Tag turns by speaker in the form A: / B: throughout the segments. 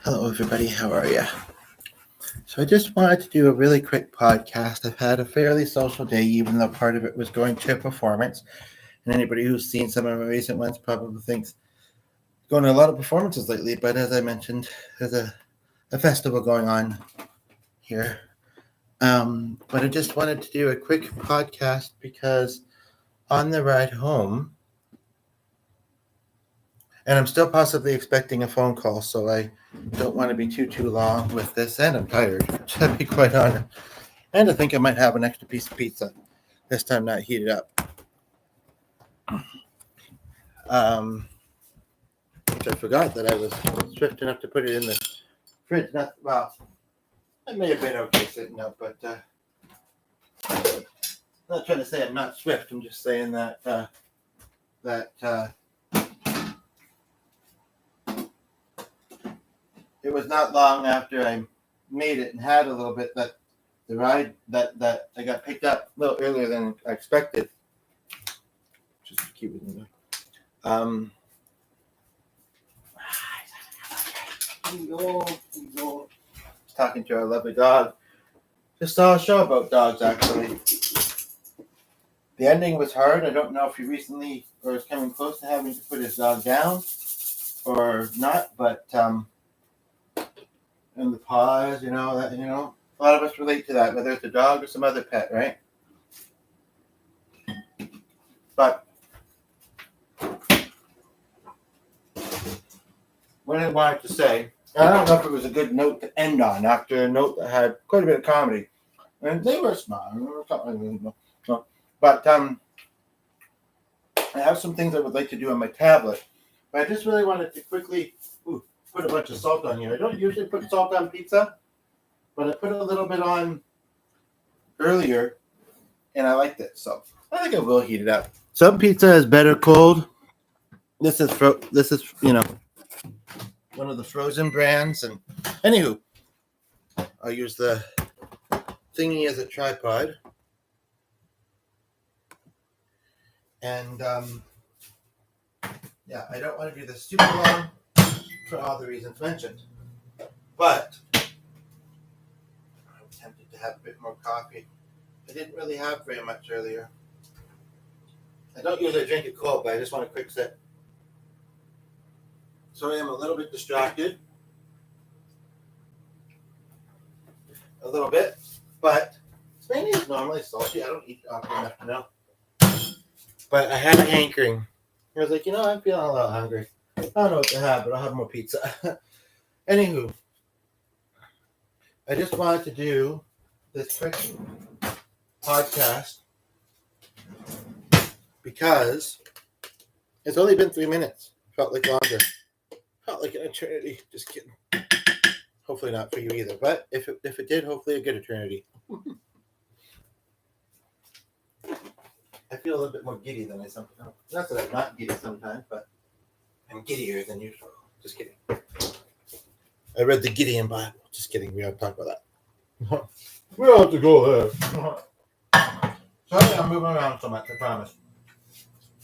A: Hello, everybody. How are you? So, I just wanted to do a really quick podcast. I've had a fairly social day, even though part of it was going to a performance. And anybody who's seen some of my recent ones probably thinks going to a lot of performances lately. But as I mentioned, there's a festival going on here. But I just wanted to do a quick podcast because on the ride home, and I'm still possibly expecting a phone call, so I don't want to be too long with this, and I'm tired, to be quite honest. And I think I might have an extra piece of pizza, this time not heated up. Which I forgot that I was swift enough to put it in the fridge. Well, I may have been okay sitting up, but I'm not trying to say I'm not swift. I'm just saying that it was not long after I made it and had a little bit that the ride that I got picked up a little earlier than I expected. Just keep it in there. Talking to our lovely dog. Just saw a show about dogs, actually. The ending was hard. I don't know if he recently or is coming close to having to put his dog down or not, but and the pause, a lot of us relate to that, whether it's a dog or some other pet, right? But what I wanted to say, I don't know if it was a good note to end on after a note that had quite a bit of comedy, and they were smart, but I have some things I would like to do on my tablet, but I just really wanted to quickly put a bunch of salt on here. I don't usually put salt on pizza, but I put a little bit on earlier, and I liked it, so I think I will heat it up. Some pizza is better cold. This is one of the frozen brands, and anywho, I'll use the thingy as a tripod, and I don't want to do this super long for all the reasons mentioned, but I'm tempted to have a bit more coffee. I didn't really have very much earlier. I don't usually drink it cold, but I just want a quick sip. So I am a little bit distracted. A little bit, but Spain is normally salty. I don't eat often enough to know. But I had a hankering. I was like, I'm feeling a little hungry. I don't know what to have, but I'll have more pizza. Anywho, I just wanted to do this quick podcast because it's only been 3 minutes. Felt like longer. Felt like an eternity. Just kidding. Hopefully not for you either. But if it did, hopefully a good eternity. I feel a little bit more giddy than I sometimes. Not that I'm not giddy sometimes, but I'm giddier than usual. Just kidding. I read the Gideon Bible. Just kidding. We don't talk about that. We don't have to go there. Sorry I'm moving around so much. I promise.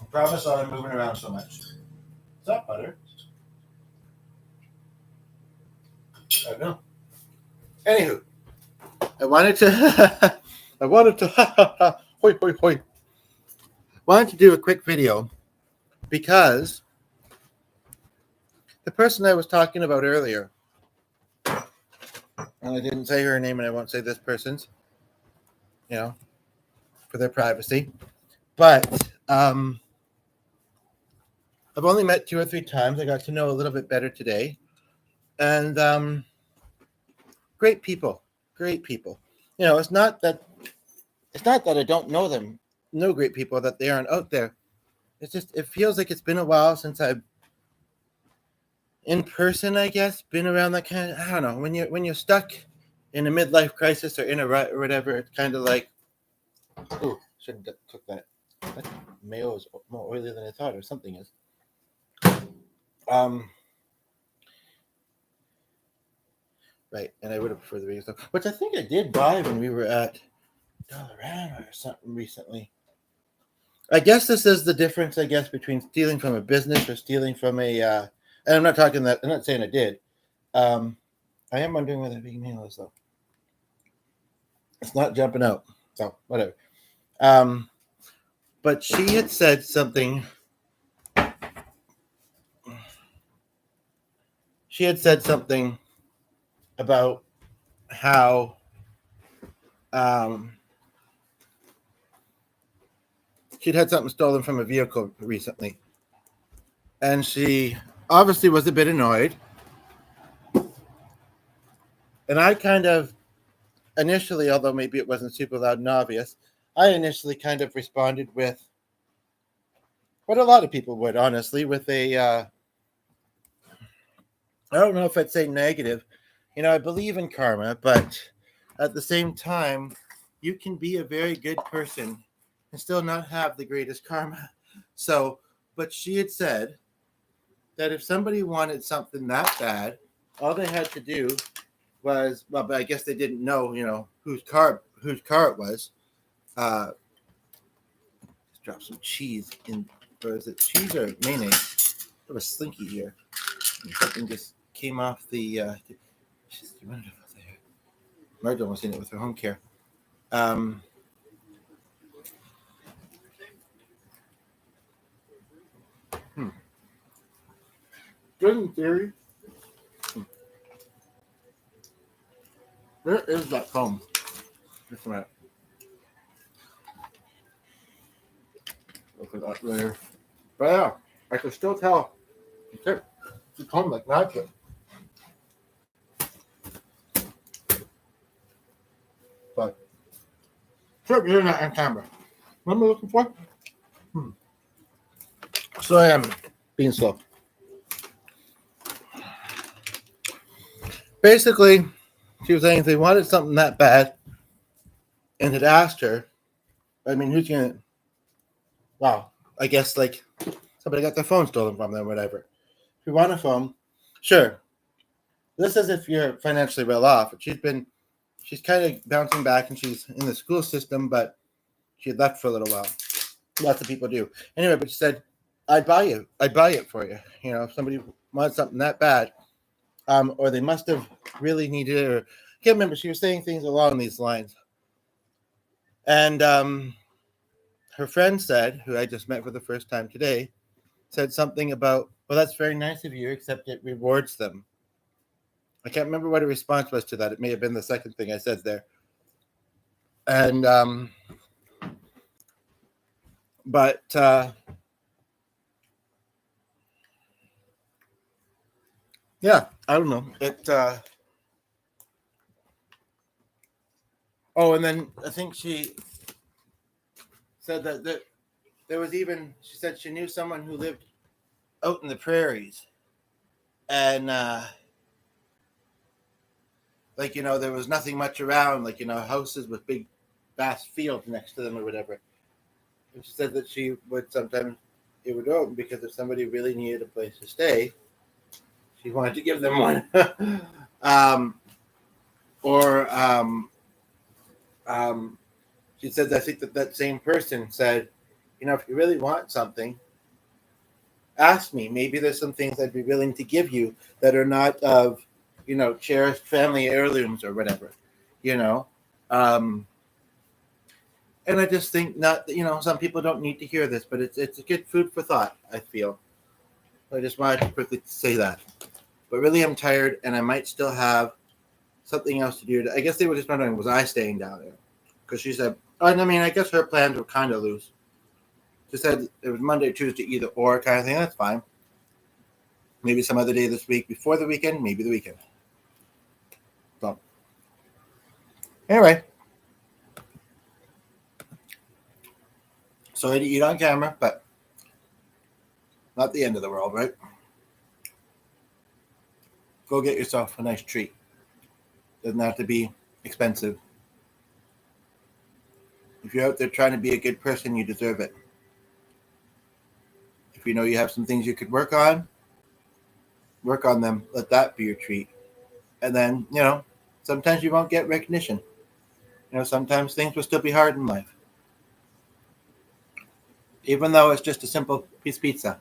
A: I promise I'm moving around so much. Is that butter? I don't know. Anywho, I wanted to wanted to do a quick video because the person I was talking about earlier, and I didn't say her name and I won't say this person's, for their privacy, but I've only met 2 or 3 times. I got to know a little bit better today, and great people. It's not that I don't know great people, that they aren't out there. It's just, it feels like it's been a while since I've in person, I guess, been around that kind of, I don't know, when you're stuck in a midlife crisis or in a rut or whatever, it's kind of like, ooh, shouldn't have cooked that. That mayo is more oily than I thought, or something is. Right, and I would have preferred the vegan stuff, which I think I did buy when we were at Dollarama or something recently. I guess this is the difference, between stealing from a business or stealing from a, and I'm not saying I did, I am wondering where the big nail is, though. It's not jumping out, so whatever. But she had said something. She had said something about how she'd had something stolen from a vehicle recently, and she obviously was a bit annoyed. And I kind of initially, although maybe it wasn't super loud and obvious, I initially kind of responded with what a lot of people would, honestly, with a I don't know if I'd say negative. I believe in karma, but at the same time, you can be a very good person and still not have the greatest karma. So, but she had said that if somebody wanted something that bad, all they had to do was, well, but I guess they didn't know, whose car it was. Just drop some cheese in, or is it cheese or mayonnaise? I have a slinky here. Something just came off the. She's wonderful there. Margla was in it with her home care. Good in theory. Where is that foam? Just a minute. Look at that there. But yeah, I can still tell. It's home like magic. But sure, you're not on camera. What am I looking for? So I am being slow. Basically, she was saying if they wanted something that bad and had asked her, I mean, who's going to, wow, I guess like somebody got their phone stolen from them or whatever. If you want a phone, sure. This is if you're financially well off. She's kind of bouncing back and she's in the school system, but she had left for a little while. Lots of people do. Anyway, but she said, I'd buy it for you. If somebody wants something that bad, or they must have really needed it, or I can't remember. She was saying things along these lines. And her friend said, who I just met for the first time today, said something about, well, that's very nice of you, except it rewards them. I can't remember what her response was to that. It may have been the second thing I said there. And, but, yeah, I don't know. And then I think she said that there was even, she said she knew someone who lived out in the prairies. And, there was nothing much around, houses with big, vast fields next to them or whatever. And she said that she would sometimes, it would open because if somebody really needed a place to stay, she wanted to give them one. She said, I think that same person said, if you really want something, ask me. Maybe there's some things I'd be willing to give you that are not of, cherished family heirlooms or whatever, and I just think some people don't need to hear this, but it's a good food for thought, I feel. I just wanted to quickly say that. But really, I'm tired, and I might still have something else to do. I guess they were just wondering, was I staying down there? Because she said, I guess her plans were kind of loose. She said it was Monday, Tuesday, either or kind of thing. That's fine. Maybe some other day this week before the weekend, maybe the weekend. So, anyway. Sorry to eat on camera, but not the end of the world, right? Go get yourself a nice treat. Doesn't have to be expensive. If you're out there trying to be a good person, you deserve it. If you know you have some things you could work on them. Let that be your treat. And then, sometimes you won't get recognition. Sometimes things will still be hard in life. Even though it's just a simple piece of pizza.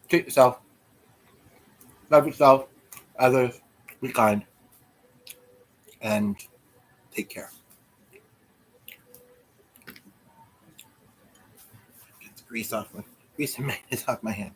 A: Treat yourself. Love yourself, others, be kind, and take care. Get the grease and mayonnaise off my hand.